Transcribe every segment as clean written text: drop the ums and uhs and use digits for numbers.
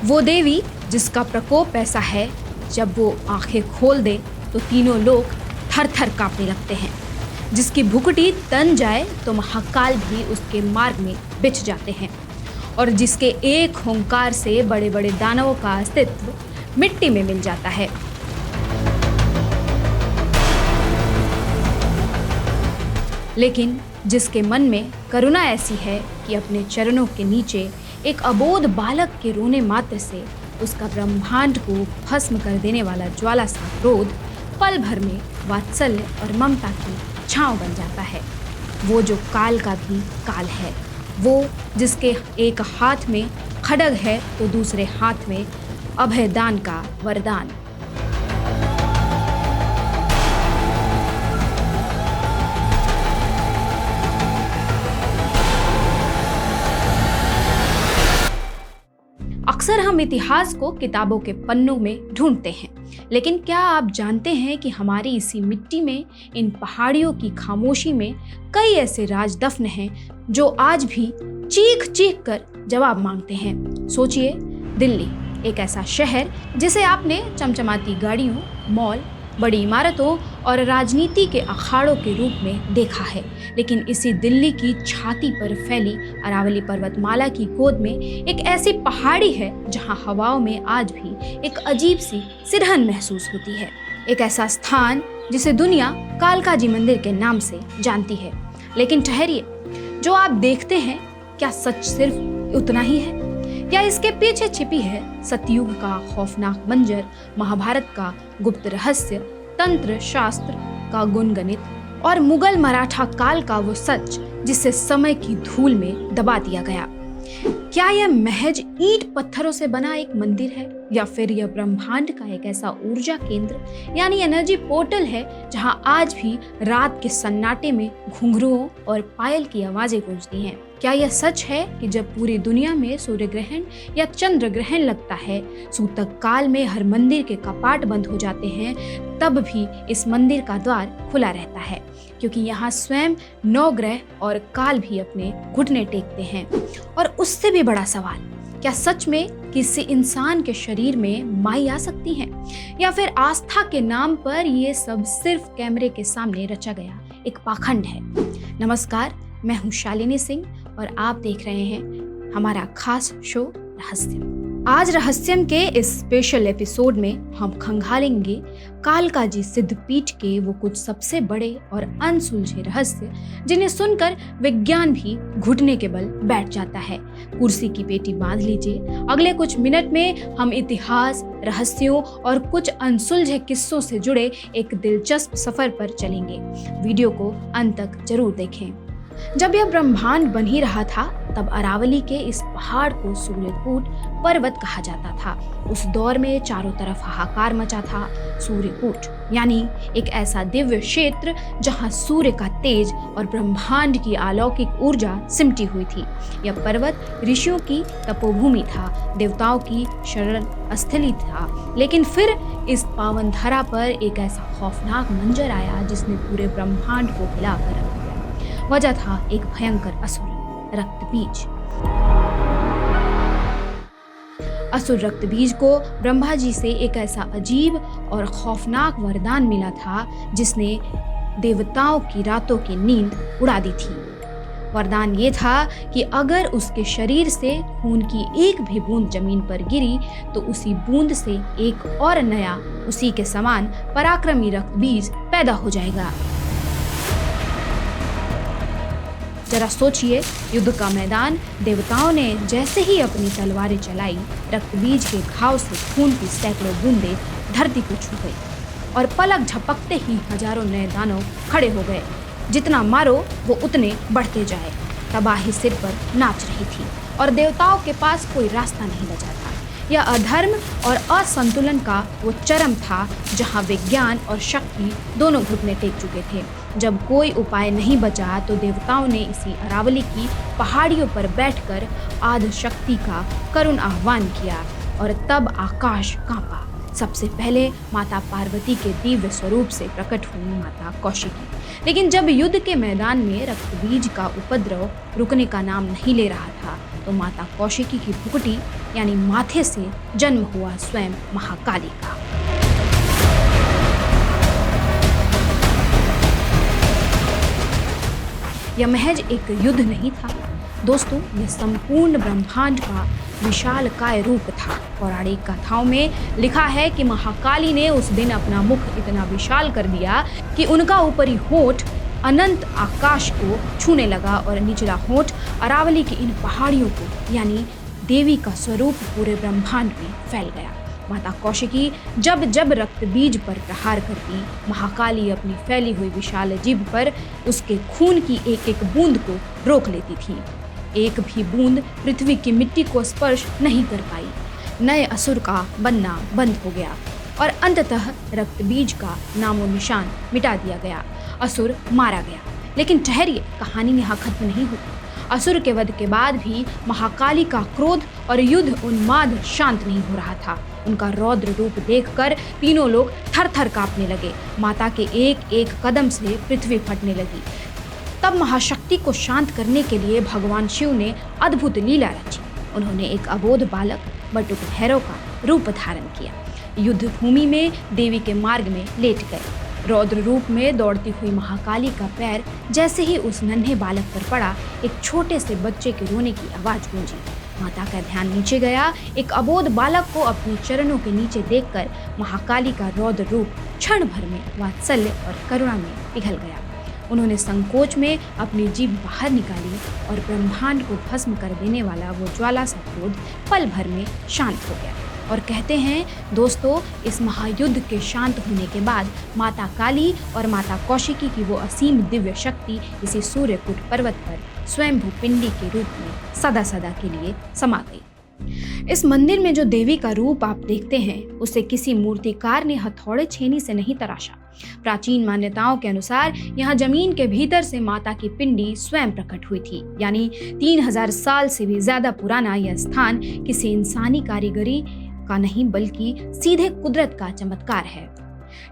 वो देवी जिसका प्रकोप ऐसा है, जब वो आंखें खोल दे तो तीनों लोग थर थर कांपने लगते हैं, जिसकी भुकुटी तन जाए तो महाकाल भी उसके मार्ग में बिछ जाते हैं, और जिसके एक हुंकार से बड़े बड़े दानवों का अस्तित्व मिट्टी में मिल जाता है। लेकिन जिसके मन में करुणा ऐसी है कि अपने चरणों के नीचे एक अबोध बालक के रोने मात्र से उसका ब्रह्मांड को भस्म कर देने वाला ज्वाला सा क्रोध पल भर में वात्सल्य और ममता की छांव बन जाता है। वो जो काल का भी काल है, वो जिसके एक हाथ में खड्ग है तो दूसरे हाथ में अभयदान का वरदान। अक्सर हम इतिहास को किताबों के पन्नों में ढूंढते हैं, लेकिन क्या आप जानते हैं कि हमारी इसी मिट्टी में, इन पहाड़ियों की खामोशी में कई ऐसे राज दफन हैं जो आज भी चीख चीख कर जवाब मांगते हैं। सोचिए, दिल्ली, एक ऐसा शहर जिसे आपने चमचमाती गाड़ियों, मॉल, बड़ी इमारतों और राजनीति के अखाड़ों के रूप में देखा है, लेकिन इसी दिल्ली की छाती पर फैली अरावली पर्वतमाला की गोद में एक ऐसी पहाड़ी है जहां हवाओं में आज भी एक अजीब सी सिरहन महसूस होती है। एक ऐसा स्थान जिसे दुनिया कालकाजी मंदिर के नाम से जानती है। लेकिन ठहरिए, जो आप देखते हैं क्या सच सिर्फ उतना ही है, या इसके पीछे छिपी है सतयुग का खौफनाक मंजर, महाभारत का गुप्त रहस्य, तंत्र शास्त्र का गुणगणित और मुगल मराठा काल का वो सच जिसे समय की धूल में दबा दिया गया? क्या यह महज ईंट पत्थरों से बना एक मंदिर है, या फिर यह ब्रह्मांड का एक ऐसा ऊर्जा केंद्र यानी एनर्जी पोर्टल है जहां आज भी रात के सन्नाटे में घुंघरुओं और पायल की आवाजें गूंजती हैं? क्या यह सच है कि जब पूरी दुनिया में सूर्य ग्रहण या चंद्र ग्रहण लगता है, सूतक काल में हर मंदिर के कपाट बंद हो जाते हैं, तब भी इस मंदिर का द्वार खुला रहता है, क्योंकि यहाँ स्वयं नवग्रह और काल भी अपने घुटने टेकते हैं? और उससे भी बड़ा सवाल, क्या सच में किसी इंसान के शरीर में माई आ सकती है, या फिर आस्था के नाम पर ये सब सिर्फ कैमरे के सामने रचा गया एक पाखंड है? नमस्कार, मैं हूँ शालिनी सिंह और आप देख रहे हैं हमारा खास शो रहस्यम। आज रहस्यम के इस स्पेशल एपिसोड में हम खंगालेंगे कालकाजी सिद्धपीठ के वो कुछ सबसे बड़े और अनसुलझे रहस्य, जिन्हें सुनकर विज्ञान भी घुटने के बल बैठ जाता है। कुर्सी की पेटी बांध लीजिए, अगले कुछ मिनट में हम इतिहास, रहस्यों और कुछ अनसुलझे किस्सों से जुड़े एक दिलचस्प सफर पर चलेंगे। वीडियो को अंत तक जरूर देखें। जब यह ब्रह्मांड बन ही रहा था, तब अरावली के इस पहाड़ को सूर्यकूट पर्वत कहा जाता था। उस दौर में चारों तरफ हाहाकार मचा था। सूर्यकूट यानी एक ऐसा दिव्य क्षेत्र जहां सूर्य का तेज और ब्रह्मांड की अलौकिक ऊर्जा सिमटी हुई थी। यह पर्वत ऋषियों की तपोभूमि था, देवताओं की शरण स्थली था। लेकिन फिर इस पावन धरा पर एक ऐसा खौफनाक मंजर आया जिसने पूरे ब्रह्मांड को हिलाकर रख दिया। वजह था एक भयंकर असुर, रक्तबीज। असुर रक्तबीज को ब्रह्मा जी से एक ऐसा अजीब और खौफनाक वरदान मिला था जिसने देवताओं की रातों की नींद उड़ा दी थी। वरदान ये था कि अगर उसके शरीर से खून की एक भी बूंद जमीन पर गिरी तो उसी बूंद से एक और नया, उसी के समान पराक्रमी रक्तबीज पैदा हो जाएगा। जरा सोचिए, युद्ध का मैदान, देवताओं ने जैसे ही अपनी तलवारें चलाई, रक्तबीज के घाव से खून की सैकड़ों बूंदें धरती को छू गई और पलक झपकते ही हजारों नए दानव खड़े हो गए। जितना मारो वो उतने बढ़ते जाए। तबाही सिर पर नाच रही थी और देवताओं के पास कोई रास्ता नहीं बचा था। यह अधर्म और असंतुलन का वो चरम था जहां विज्ञान और शक्ति दोनों घुटने टेक चुके थे। जब कोई उपाय नहीं बचा तो देवताओं ने इसी अरावली की पहाड़ियों पर बैठकर आदि शक्ति का करुण आह्वान किया और तब आकाश कांपा। सबसे पहले माता पार्वती के दिव्य स्वरूप से प्रकट हुई माता कौशिकी। लेकिन जब युद्ध के मैदान में रक्तबीज का उपद्रव रुकने का नाम नहीं ले रहा था तो माता कौशिकी की भुकुटी यानी माथे से जन्म हुआ स्वयं महाकाली का। यह महज एक युद्ध नहीं था दोस्तों, यह संपूर्ण ब्रह्मांड का विशालकाय रूप था। पौराणिक कथाओं में लिखा है कि महाकाली ने उस दिन अपना मुख इतना विशाल कर दिया कि उनका ऊपरी होंठ अनंत आकाश को छूने लगा और निचला होंठ अरावली की इन पहाड़ियों को यानी देवी का स्वरूप पूरे ब्रह्मांड में फैल गया। माता कौशिकी जब जब रक्त बीज पर प्रहार करती, महाकाली अपनी फैली हुई विशाल जीभ पर उसके खून की एक एक बूंद को रोक लेती थी। एक भी बूंद पृथ्वी की मिट्टी को स्पर्श नहीं कर पाई। नए असुर का बनना बंद हो गया और अंततः रक्त बीज का नामो निशान मिटा दिया गया। असुर मारा गया। लेकिन ठहरिए, कहानी यहाँ खत्म नहीं होती। असुर के वध के बाद भी महाकाली का क्रोध और युद्ध उन्माद शांत नहीं हो रहा था। उनका रौद्र रूप देखकर तीनों लोग थर थर कांपने लगे। माता के एक एक कदम से पृथ्वी फटने लगी। तब महाशक्ति को शांत करने के लिए भगवान शिव ने अद्भुत लीला रची। उन्होंने एक अबोध बालक बटुक भैरव का रूप धारण किया। युद्ध भूमि में देवी के मार्ग में लेट गए। रौद्र रूप में दौड़ती हुई महाकाली का पैर जैसे ही उस नन्हे बालक पर पड़ा, एक छोटे से बच्चे के रोने की आवाज गूंजी। माता का ध्यान नीचे गया। एक अबोध बालक को अपने चरणों के नीचे देखकर महाकाली का रौद्र रूप क्षण भर में वात्सल्य और करुणा में पिघल गया। उन्होंने संकोच में अपनी जीभ बाहर निकाली और ब्रह्मांड को भस्म कर देने वाला वो ज्वाला सा क्रोध पल भर में शांत हो गया। और कहते हैं दोस्तों, इस महायुद्ध के शांत होने के बाद माता काली और माता कौशिकी की वो असीम दिव्य शक्ति इसी सूर्यकुट पर्वत पर स्वयंभू पिंडी के रूप में सदा सदा के लिए समा गई। इस मंदिर में जो देवी का रूप आप देखते हैं, उसे किसी मूर्तिकार ने हथौड़े छेनी से नहीं तराशा। प्राचीन मान्यताओं के अनुसार यहाँ जमीन के भीतर से माता की पिंडी स्वयं प्रकट हुई थी। यानी 3000 साल से भी ज्यादा पुराना यह स्थान किसी इंसानी कारीगरी का नहीं बल्कि सीधे कुदरत का चमत्कार है।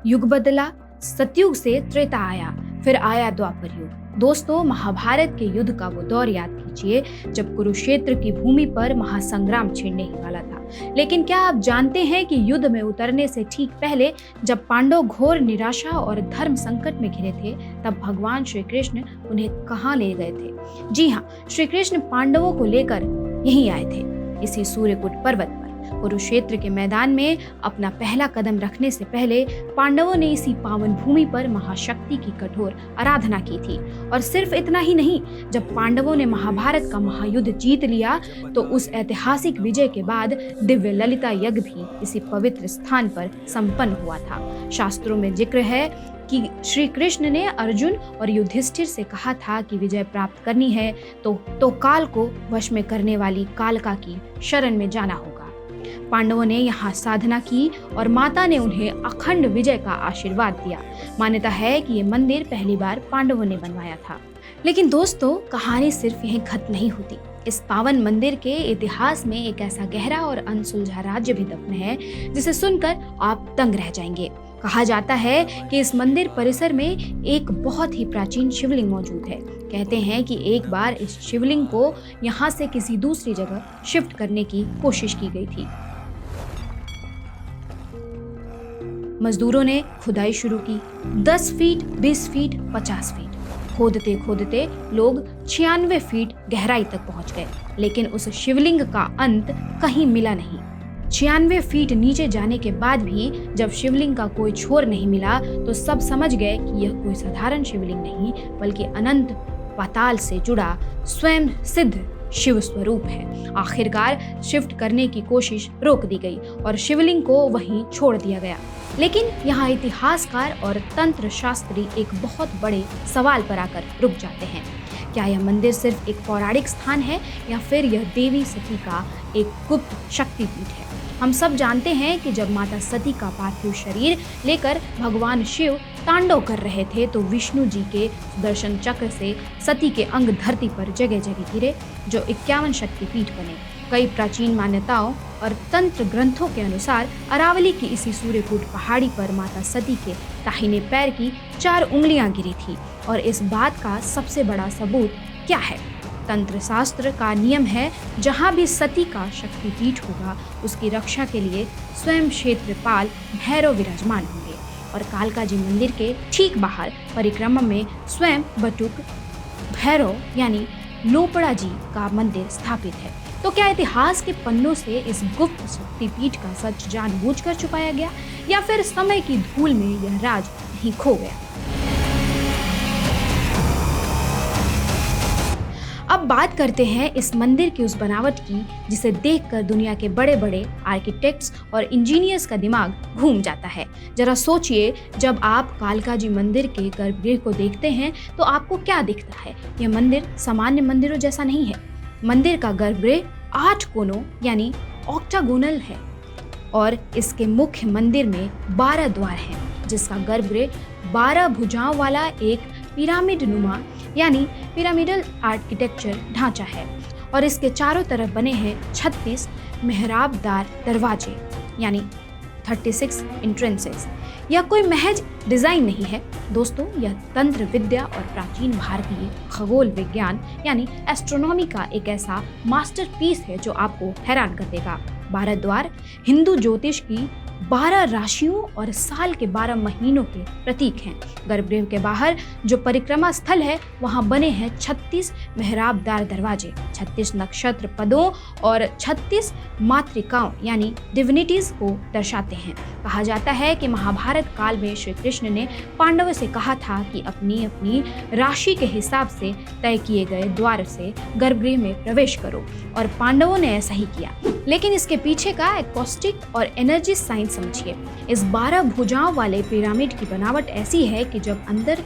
युग बदला, सतयुग से त्रेता आया, फिर आया द्वापर युग। दोस्तों, महाभारत के युद्ध का वो दौर याद कीजिए जब कुरुक्षेत्र की भूमि पर महासंग्राम छिड़ने ही वाला था। लेकिन क्या आप जानते हैं कि युद्ध में उतरने से ठीक पहले जब पांडव घोर निराशा और धर्म संकट में घिरे थे, तब भगवान श्री कृष्ण उन्हें कहाँ ले गए थे? जी हाँ, श्री कृष्ण पांडवों को लेकर यहीं आए थे, इसी सूर्यकुट पर्वत पर। कुरुक्षेत्र के मैदान में अपना पहला कदम रखने से पहले पांडवों ने इसी पावन भूमि पर महाशक्ति की कठोर आराधना की थी। और सिर्फ इतना ही नहीं, जब पांडवों ने महाभारत का महायुद्ध जीत लिया तो उस ऐतिहासिक विजय के बाद दिव्य ललिता यज्ञ भी इसी पवित्र स्थान पर संपन्न हुआ था। शास्त्रों में जिक्र है कि श्री कृष्ण ने अर्जुन और युधिष्ठिर से कहा था कि विजय प्राप्त करनी है तो काल को वश में करने वाली कालका की शरण में जाना होगा। पांडवों ने यहाँ साधना की और माता ने उन्हें अखंड विजय का आशीर्वाद दिया। मान्यता है कि ये मंदिर पहली बार पांडवों ने बनवाया था। लेकिन दोस्तों, कहानी सिर्फ यहीं खत्म नहीं होती। इस पावन मंदिर के इतिहास में एक ऐसा गहरा और अनसुलझा राज्य भी दफन है जिसे सुनकर आप दंग रह जाएंगे। कहा जाता है कि इस मंदिर परिसर में एक बहुत ही प्राचीन शिवलिंग मौजूद है। कहते हैं कि एक बार इस शिवलिंग को यहाँ से किसी दूसरी जगह शिफ्ट करने की कोशिश की गई थी। मजदूरों ने खुदाई शुरू की। 10 फीट, 20 फीट, 50 फीट खोदते खोदते लोग 96 फीट गहराई तक पहुंच गए, लेकिन उस शिवलिंग का अंत कहीं मिला नहीं। 96 फीट नीचे जाने के बाद भी जब शिवलिंग का कोई छोर नहीं मिला तो सब समझ गए कि यह कोई साधारण शिवलिंग नहीं बल्कि अनंत पाताल से जुड़ा स्वयं सिद्ध शिव स्वरूप है। आखिरकार शिफ्ट करने की कोशिश रोक दी गई और शिवलिंग को वहीं छोड़ दिया गया। लेकिन यहाँ इतिहासकार और तंत्र शास्त्री एक बहुत बड़े सवाल पर आकर रुक जाते हैं। क्या यह मंदिर सिर्फ एक पौराणिक स्थान है या फिर यह देवी सती का एक गुप्त शक्तिपीठ है? हम सब जानते हैं कि जब माता सती का पार्थिव शरीर लेकर भगवान शिव तांडव कर रहे थे तो विष्णु जी के सुदर्शन चक्र से सती के अंग धरती पर जगह जगह गिरे, जो 51 शक्तिपीठ बने। कई प्राचीन मान्यताओं और तंत्र ग्रंथों के अनुसार अरावली की इसी सूर्यकुट पहाड़ी पर माता सती के दाहिने पैर की 4 उंगलियां गिरी थी। और इस बात का सबसे बड़ा सबूत क्या है? तंत्र शास्त्र का नियम है, जहाँ भी सती का शक्तिपीठ होगा उसकी रक्षा के लिए स्वयं क्षेत्रपाल भैरव विराजमान होंगे। और कालका जी मंदिर के ठीक बाहर परिक्रमा में स्वयं बटुक भैरव यानी लोपड़ा जी का मंदिर स्थापित है। तो क्या इतिहास के पन्नों से इस गुप्त शक्तिपीठ का सच जानबूझकर छुपाया गया, या फिर समय की धूल में यह राज नहीं खो गया? अब बात करते हैं इस मंदिर की उस बनावट की जिसे देखकर दुनिया के बड़े बड़े आर्किटेक्ट्स और इंजीनियर्स का दिमाग घूम जाता है। जरा सोचिए, जब आप कालका जी मंदिर के गर्भगृह को देखते हैं तो आपको क्या दिखता है? यह मंदिर सामान्य मंदिरों जैसा नहीं है। मंदिर का गर्भगृह 8 कोनों यानी ऑक्टागोनल है और इसके मुख्य मंदिर में 12 द्वार हैं, जिसका गर्भगृह 12 भुजाओं वाला एक पिरामिड नुमा यानी पिरामिडल आर्किटेक्चर ढांचा है और इसके चारों तरफ बने हैं 36 मेहराबदार दरवाजे यानी 36 एंट्रेंसेस। यह कोई महज डिजाइन नहीं है दोस्तों, यह तंत्र विद्या और प्राचीन भारतीय खगोल विज्ञान यानी एस्ट्रोनॉमी का एक ऐसा मास्टरपीस है जो आपको हैरान कर देगा। 12 द्वार हिंदू ज्योतिष की 12 राशियों और साल के 12 महीनों के प्रतीक हैं। गर्भगृह के बाहर जो परिक्रमा स्थल है वहां बने हैं 36 मेहराबदार दरवाजे, 36 नक्षत्र पदों और 36 मातृकाओं यानी डिविनिटीज को दर्शाते हैं। कहा जाता है कि महाभारत काल में श्री कृष्ण ने पांडवों से कहा था कि अपनी अपनी राशि के हिसाब से तय किए गए द्वार से गर्भगृह में प्रवेश करो, और पांडवों ने ऐसा ही किया। लेकिन इसके पीछे का एकॉस्टिक और एनर्जी साइंस समझिए। इस 12 भुजाओं वाले पिरामिड की बनावट ऐसी है कि जब अंदर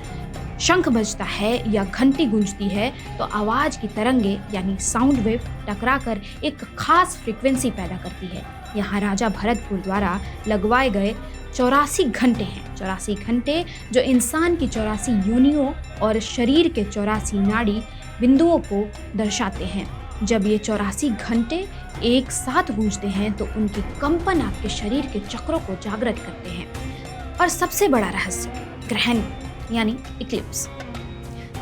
शंख बजता है या घंटी गूंजती है तो आवाज की तरंगे यानी साउंड वेव टकराकर एक खास फ्रीक्वेंसी पैदा करती है। यहाँ राजा भरतपुर द्वारा लगवाए गए 84 घंटे हैं। 84 घंटे जो इंसान की 84 योनियों और शरीर के 84 नाड़ी बिंदुओं को दर्शाते हैं। जब ये 84 घंटे एक साथ गूंजते हैं तो उनकी कंपन आपके शरीर के चक्रों को जागृत करते हैं। और सबसे बड़ा रहस्य, ग्रहण यानी इक्लिप्स।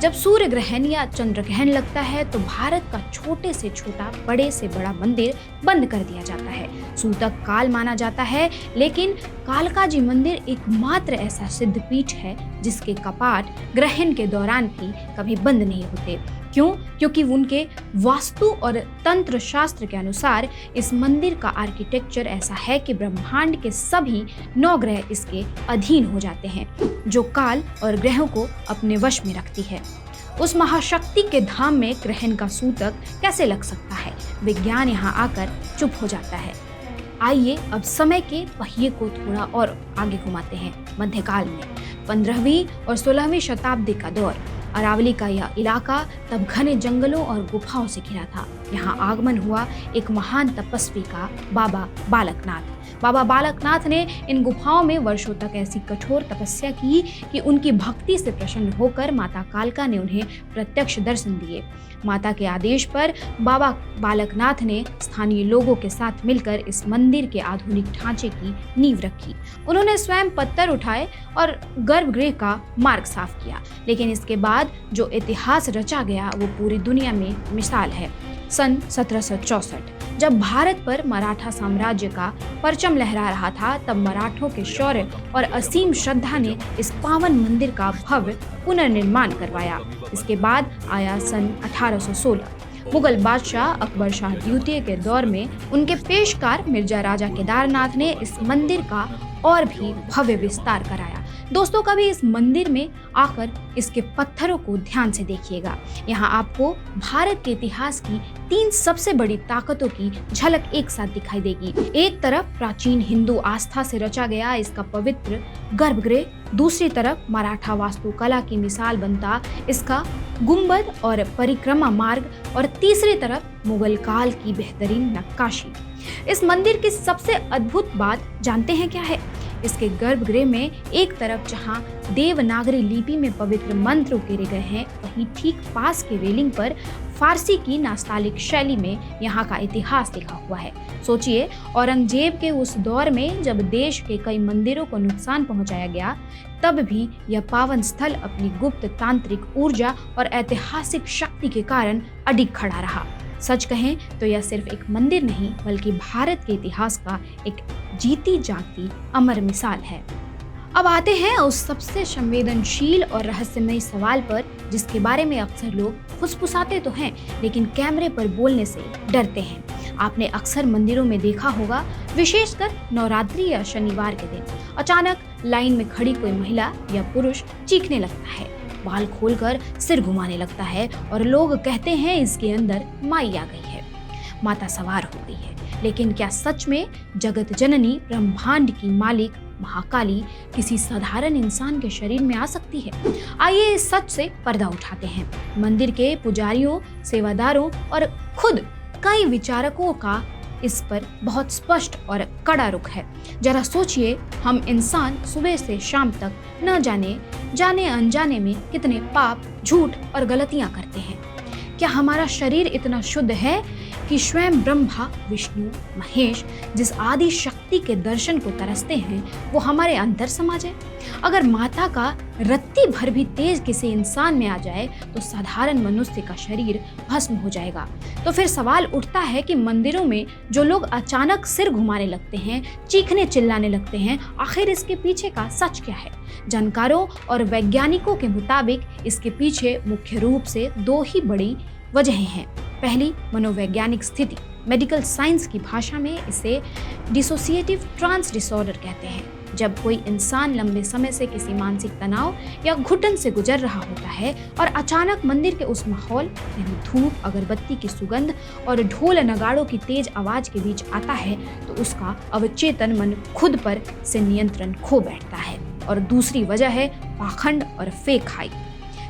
जब सूर्य ग्रहण या चंद्र ग्रहण लगता है तो भारत का छोटे से छोटा बड़े से बड़ा मंदिर बंद कर दिया जाता है। सूतक काल माना जाता है, लेकिन कालका जी मंदिर एकमात्र ऐसा सिद्धपीठ है जिसके कपाट ग्रहण के दौरान भी कभी बंद नहीं होते। क्यों? क्योंकि उनके वास्तु और तंत्र शास्त्र के अनुसार इस मंदिर का आर्किटेक्चर ऐसा है कि ब्रह्मांड के सभी 9 ग्रह इसके अधीन हो जाते हैं, जो काल और ग्रहों को अपने वश में रखती है। उस महाशक्ति के धाम में ग्रहण का सूतक कैसे लग सकता है? विज्ञान यहाँ आकर चुप हो जाता है। आइए अब समय के पहिए को थोड़ा और आगे घुमाते हैं। मध्यकाल में 15वीं और 16वीं शताब्दी का दौर। अरावली का यह इलाका तब घने जंगलों और गुफाओं से घिरा था। यहाँ आगमन हुआ एक महान तपस्वी का, बाबा बालकनाथ। बाबा बालकनाथ ने इन गुफाओं में वर्षों तक ऐसी कठोर तपस्या की कि उनकी भक्ति से प्रसन्न होकर माता कालका ने उन्हें प्रत्यक्ष दर्शन दिए। माता के आदेश पर बाबा बालकनाथ ने स्थानीय लोगों के साथ मिलकर इस मंदिर के आधुनिक ढांचे की नींव रखी। उन्होंने स्वयं पत्थर उठाए और गर्भगृह का मार्ग साफ किया। लेकिन इसके बाद जो इतिहास रचा गया वो पूरी दुनिया में मिसाल है। सन 1764 जब भारत पर मराठा साम्राज्य का परचम लहरा रहा था, तब मराठों के शौर्य और असीम श्रद्धा ने इस पावन मंदिर का भव्य पुनर्निर्माण करवाया। इसके बाद आया सन 1816। मुगल बादशाह अकबर शाह द्वितीय के दौर में उनके पेशकार मिर्जा राजा केदारनाथ ने इस मंदिर का और भी भव्य विस्तार कराया। दोस्तों, कभी इस मंदिर में आकर इसके पत्थरों को ध्यान से देखिएगा। यहाँ आपको भारत के इतिहास की 3 सबसे बड़ी ताकतों की झलक एक साथ दिखाई देगी। एक तरफ प्राचीन हिंदू आस्था से रचा गया इसका पवित्र गर्भगृह, दूसरी तरफ मराठा वास्तुकला की मिसाल बनता इसका गुंबद और परिक्रमा मार्ग, और तीसरी तरफ मुगल काल की बेहतरीन नक्काशी। इस मंदिर की सबसे अद्भुत बात जानते हैं क्या है? इसके गर्भगृह में एक तरफ जहां देवनागरी लिपि में पवित्र मंत्र उकेरे गए हैं, वहीं ठीक पास के रेलिंग पर फारसी की नास्तालिक शैली में यहाँ का इतिहास लिखा हुआ है। सोचिए, औरंगजेब के उस दौर में जब देश के कई मंदिरों को नुकसान पहुंचाया गया, तब भी यह पावन स्थल अपनी गुप्त तांत्रिक ऊर्जा और ऐतिहासिक शक्ति के कारण अडिग खड़ा रहा। सच कहें तो यह सिर्फ एक मंदिर नहीं, बल्कि भारत के इतिहास का एक जीती जागती अमर मिसाल है। अब आते हैं उस सबसे संवेदनशील और रहस्यमय सवाल पर, जिसके बारे में अक्सर लोग फुसफुसाते तो हैं, लेकिन कैमरे पर बोलने से डरते हैं। आपने अक्सर मंदिरों में देखा होगा, विशेषकर नवरात्रि या शनिवार के दिन, अचानक लाइन में खड़ी कोई महिला या पुरुष चीखने लगता है, बाल खोलकर सिर घुमाने लगता है और लोग कहते हैं इसके अंदर माई आ गई है, माता सवार हो गई है। लेकिन क्या सच में जगत जननी ब्रह्मांड की मालिक महाकाली किसी साधारण इंसान के शरीर में आ सकती है? आइए इस सच से पर्दा उठाते हैं। मंदिर के पुजारियों, सेवादारों और खुद कई विचारकों का इस पर बहुत स्पष्ट और कड़ा रुख है। जरा सोचिए, हम इंसान सुबह से शाम तक न जाने अनजाने में कितने पाप, झूठ और गलतियां करते हैं। क्या हमारा शरीर इतना शुद्ध है कि स्वयं ब्रह्मा, विष्णु, महेश जिस आदि शक्ति के दर्शन को तरसते हैं, वो हमारे अंदर समा जाए? अगर माता का रत्ती भर भी तेज किसी इंसान में आ जाए तो साधारण मनुष्य का शरीर भस्म हो जाएगा। तो फिर सवाल उठता है कि मंदिरों में जो लोग अचानक सिर घुमाने लगते हैं, चीखने चिल्लाने लगते हैं, आखिर इसके पीछे का सच क्या है? जानकारों और वैज्ञानिकों के मुताबिक इसके पीछे मुख्य रूप से दो ही बड़ी वजहें हैं। पहली, मनोवैज्ञानिक स्थिति। मेडिकल साइंस की भाषा में इसे डिसोसिएटिव ट्रांस डिसऑर्डर कहते हैं। जब कोई इंसान लंबे समय से किसी मानसिक तनाव या घुटन से गुजर रहा होता है और अचानक मंदिर के उस माहौल, यानी धूप, अगरबत्ती की सुगंध और ढोल नगाड़ों की तेज आवाज के बीच आता है, तो उसका अवचेतन मन खुद पर से नियंत्रण खो बैठता है। और दूसरी वजह है पाखंड और फेक हाइप।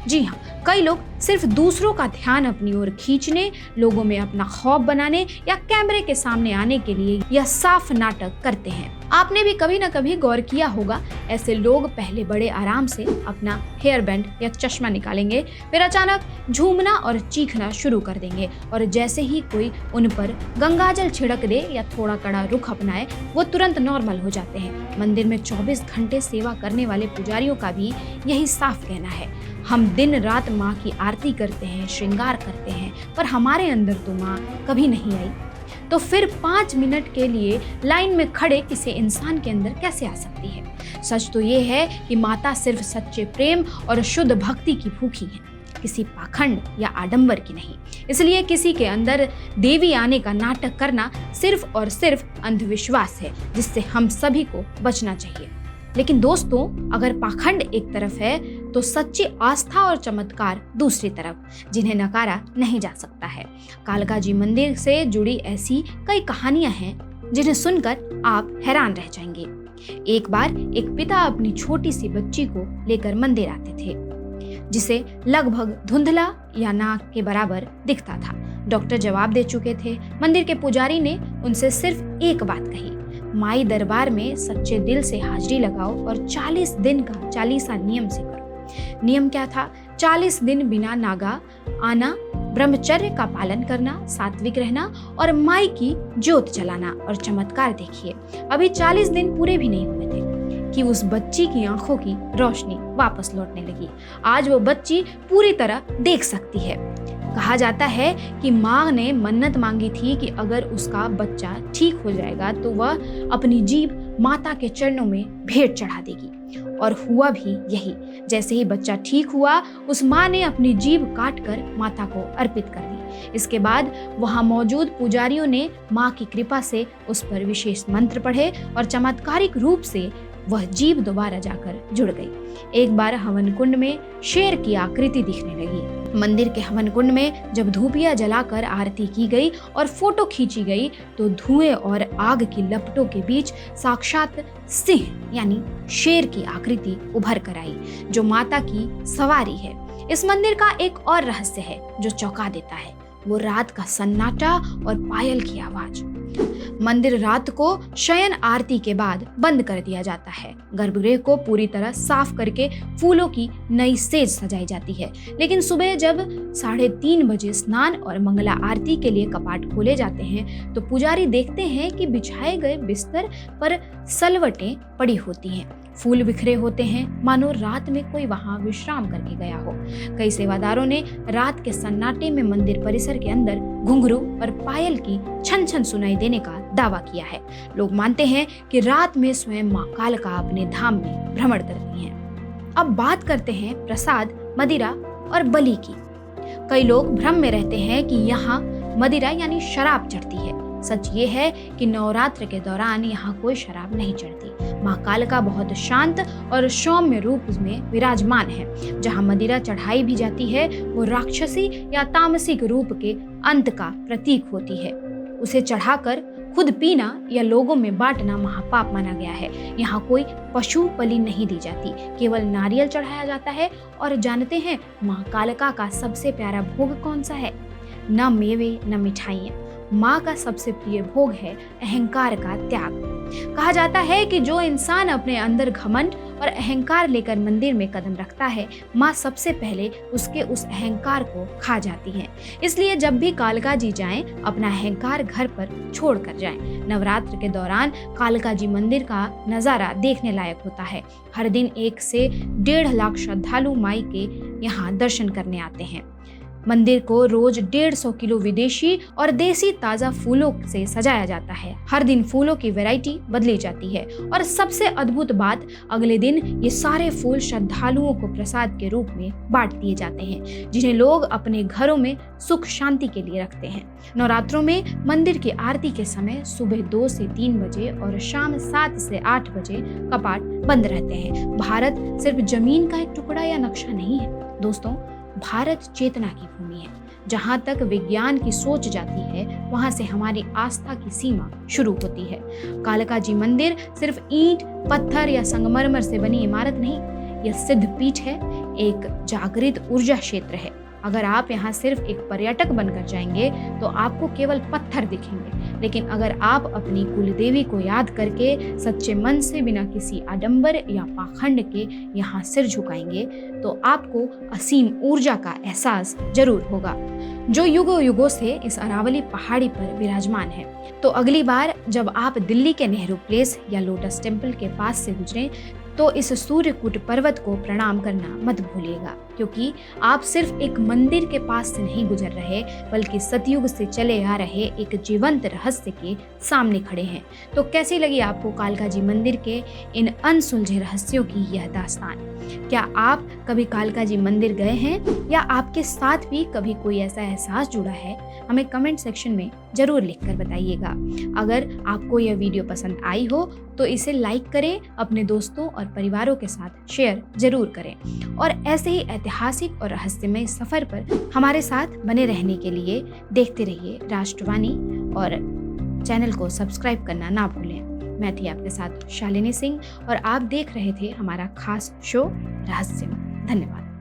जी हाँ, कई लोग सिर्फ दूसरों का ध्यान अपनी ओर खींचने, लोगों में अपना खौफ बनाने या कैमरे के सामने आने के लिए यह साफ नाटक करते हैं। आपने भी कभी न कभी गौर किया होगा, ऐसे लोग पहले बड़े आराम से अपना हेयर बैंड या चश्मा निकालेंगे, फिर अचानक झूमना और चीखना शुरू कर देंगे, और जैसे ही कोई उन पर गंगाजल छिड़क दे या थोड़ा कड़ा रुख अपनाए, वो तुरंत नॉर्मल हो जाते हैं। मंदिर में 24 घंटे सेवा करने वाले पुजारियों का भी यही साफ कहना है, हम दिन रात माँ की आरती करते हैं, श्रृंगार करते हैं, पर हमारे अंदर तो माँ कभी नहीं आई। तो फिर 5 मिनट के लिए लाइन में खड़े किसी इंसान के अंदर कैसे आ सकती है? सच तो ये है कि माता सिर्फ सच्चे प्रेम और शुद्ध भक्ति की भूखी है, किसी पाखंड या आडंबर की नहीं। इसलिए किसी के अंदर देवी आने का नाटक करना सिर्फ और सिर्फ अंधविश्वास है, जिससे हम सभी को बचना चाहिए। लेकिन दोस्तों, अगर पाखंड एक तरफ है तो सच्ची आस्था और चमत्कार दूसरी तरफ, जिन्हें नकारा नहीं जा सकता है। कालका जी मंदिर से जुड़ी ऐसी कई कहानियां हैं जिन्हें सुनकर आप हैरान रह जाएंगे। एक बार एक पिता अपनी छोटी सी बच्ची को लेकर मंदिर आते थे, जिसे लगभग धुंधला या नाक के बराबर दिखता था। डॉक्टर जवाब दे चुके थे। मंदिर के पुजारी ने उनसे सिर्फ एक बात कही, माई दरबार में सच्चे दिल से हाजिरी लगाओ और 40 दिन का चालीसा नियम से करो। नियम क्या था? 40 दिन बिना नागा आना, ब्रह्मचर्य का पालन करना, सात्विक रहना और माई की ज्योत जलाना। और चमत्कार देखिए, अभी 40 दिन पूरे भी नहीं हुए थे कि उस बच्ची की आंखों की रोशनी वापस लौटने लगी। आज वो बच्ची पूरी तरह देख सकती है। कहा जाता है कि माँ ने मन्नत मांगी थी कि अगर उसका बच्चा ठीक हो जाएगा तो वह अपनी जीभ माता के चरणों में भेंट चढ़ा देगी, और हुआ भी यही। जैसे ही बच्चा ठीक हुआ, उस माँ ने अपनी जीभ काट कर माता को अर्पित कर दी। इसके बाद वहां मौजूद पुजारियों ने माँ की कृपा से उस पर विशेष मंत्र पढ़े और चमत्कारिक रूप से वह जीभ दोबारा जाकर जुड़ गई। एक बार हवन कुंड में शेर की आकृति दिखने लगी। मंदिर के हवन कुंड में जब धूपिया जलाकर आरती की गई और फोटो खींची गई, तो धुएं और आग की लपटों के बीच साक्षात सिंह यानी शेर की आकृति उभर कर आई, जो माता की सवारी है। इस मंदिर का एक और रहस्य है जो चौंका देता है, वो रात का सन्नाटा और पायल की आवाज। मंदिर रात को शयन आरती के बाद बंद कर दिया जाता है। गर्भगृह को पूरी तरह साफ करके फूलों की नई सेज सजाई जाती है। लेकिन सुबह जब 3:30 बजे स्नान और मंगला आरती के लिए कपाट खोले जाते हैं तो पुजारी देखते हैं कि बिछाए गए बिस्तर पर सलवटें पड़ी होती हैं, फूल बिखरे होते हैं, मानो रात में कोई वहां विश्राम करके गया हो। कई सेवादारों ने रात के सन्नाटे में मंदिर परिसर के अंदर घुंघरू और पायल की छन छन सुनाई देने का दावा किया है। लोग मानते हैं कि रात में स्वयं मां कालिका अपने धाम में भ्रमण करती हैं। अब बात करते हैं प्रसाद, मदिरा और बलि की। कई लोग भ्रम में रहते हैं कि यहाँ मदिरा यानी शराब चढ़ती है। सच ये है कि नवरात्र के दौरान यहाँ कोई शराब नहीं चढ़ती। मां कालिका बहुत शांत और सौम्य रूप में विराजमान है। जहाँ मदिरा चढ़ाई भी जाती है वो राक्षसी या तामसिक रूप के अंत का प्रतीक होती है। उसे चढ़ाकर खुद पीना या लोगों में बांटना महापाप माना गया है। यहाँ कोई पशु बलि नहीं दी जाती, केवल नारियल चढ़ाया जाता है। और जानते हैं मां कालिका का सबसे प्यारा भोग कौन सा है? न मेवे न मिठाइयाँ। माँ का सबसे प्रिय भोग है अहंकार का त्याग। कहा जाता है कि जो इंसान अपने अंदर घमंड और अहंकार लेकर मंदिर में कदम रखता है, माँ सबसे पहले उसके उस अहंकार को खा जाती है। इसलिए जब भी कालिका जी जाएं, अपना अहंकार घर पर छोड़ कर जाएं। नवरात्र के दौरान कालिका जी मंदिर का नज़ारा देखने लायक होता है। हर दिन 1 से 1.5 लाख श्रद्धालु माई के यहाँ दर्शन करने आते हैं। मंदिर को रोज 150 किलो विदेशी और देसी ताजा फूलों से सजाया जाता है। हर दिन फूलों की वैरायटी बदली जाती है और सबसे अद्भुत बात, अगले दिन ये सारे फूल श्रद्धालुओं को प्रसाद के रूप में बांट दिए जाते हैं, जिन्हें लोग अपने घरों में सुख शांति के लिए रखते हैं। नवरात्रों में मंदिर की आरती के समय सुबह 2 से 3 बजे और शाम 7 से 8 बजे कपाट बंद रहते हैं। भारत सिर्फ जमीन का एक टुकड़ा या नक्शा नहीं है दोस्तों, भारत चेतना की भूमि है। जहाँ तक विज्ञान की सोच जाती है, वहाँ से हमारी आस्था की सीमा शुरू होती है। कालिका जी मंदिर सिर्फ ईंट, पत्थर या संगमरमर से बनी इमारत नहीं, यह सिद्ध पीठ है, एक जागृत ऊर्जा क्षेत्र है। अगर आप यहाँ सिर्फ एक पर्यटक बनकर जाएंगे तो आपको केवल पत्थर दिखेंगे, लेकिन अगर आप अपनी कुलदेवी को याद करके सच्चे मन से बिना किसी आडंबर या पाखंड के यहाँ सिर झुकाएंगे तो आपको असीम ऊर्जा का एहसास जरूर होगा, जो युगों युगों से इस अरावली पहाड़ी पर विराजमान है। तो अगली बार जब आप दिल्ली के नेहरू प्लेस या लोटस टेम्पल के पास से गुजरें तो इस सूर्यकूट पर्वत को प्रणाम करना मत भूलिएगा, क्योंकि आप सिर्फ एक मंदिर के पास से नहीं गुजर रहे, बल्कि सतयुग से चले आ रहे एक जीवंत रहस्य के सामने खड़े हैं। तो कैसी लगी आपको कालिका जी मंदिर के इन अनसुलझे रहस्यों की यह दास्तान? क्या आप कभी कालिका जी मंदिर गए हैं या आपके साथ भी कभी कोई ऐसा एहसास जुड़ा है? हमें कमेंट सेक्शन में जरूर लिखकर बताइएगा। अगर आपको यह वीडियो पसंद आई हो तो इसे लाइक करें, अपने दोस्तों और परिवारों के साथ शेयर जरूर करें और ऐसे ही ऐतिहासिक और रहस्यमय सफर पर हमारे साथ बने रहने के लिए देखते रहिए राष्ट्रवाणी और चैनल को सब्सक्राइब करना ना भूलें। मैं थी आपके साथ शालिनी सिंह और आप देख रहे थे हमारा खास शो रहस्यमय। धन्यवाद।